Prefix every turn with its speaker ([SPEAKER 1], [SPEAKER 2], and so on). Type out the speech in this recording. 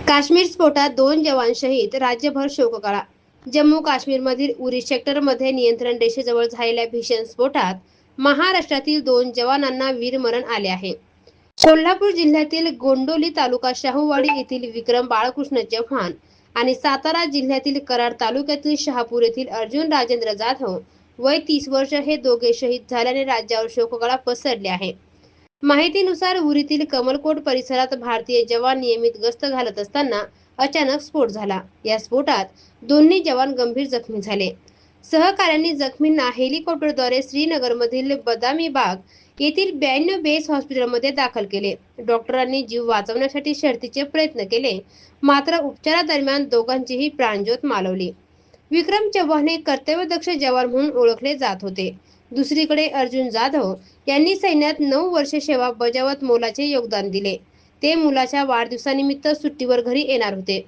[SPEAKER 1] काश्मीर स्फोटात 2 जवान शहीद, राज्यभर शोककळा. जम्मू काश्मीरमधील उरी सेक्टरमध्ये नियंत्रण रेषेजवळ झालेल्या भीषण स्फोटात महाराष्ट्रातील 2 जवानांना वीरमरण आले आहे. कोल्हापूर जिल्ह्यातील गोंडोली तालुका शाहूवाडी येथील विक्रम बाळकृष्ण चव्हाण आणि सातारा जिल्ह्यातील कराड तालुक्यातील शहापूर येथील अर्जुन राजेंद्र जाधव वय 30 वर्ष हे दोघे शहीद झाल्याने राज्यावर शोककळा पसरली आहे. माहितीनुसार उरीतील कमलकोट परिसरात भारतीय जवान नियमित गस्त घालत असताना अचानक स्फोट झाला. या स्फोटात दोन्ही जवान गंभीर जखमी झाले. सहकाऱ्यांनी जखमींना हेलिकॉप्टरद्वारे श्रीनगरमधील बदामी बाग येथील 92 बेस हॉस्पिटलमध्ये दाखल केले. डॉक्टरांनी जीव वाचवण्यासाठी शर्थीचे प्रयत्न केले, मात्र उपचारादरम्यान दोघांचीही प्राणज्योत मालवली. विक्रम चव्हाण हे कर्तव्यदक्ष जवान म्हणून ओळखले जात होते. दुसरीकडे अर्जुन जाधव यांनी सैन्यात 9 वर्षे सेवा बजावत मोलाचे योगदान दिले. ते मुलाच्या वाढदिवसानिमित्त सुट्टीवर घरी येणार होते.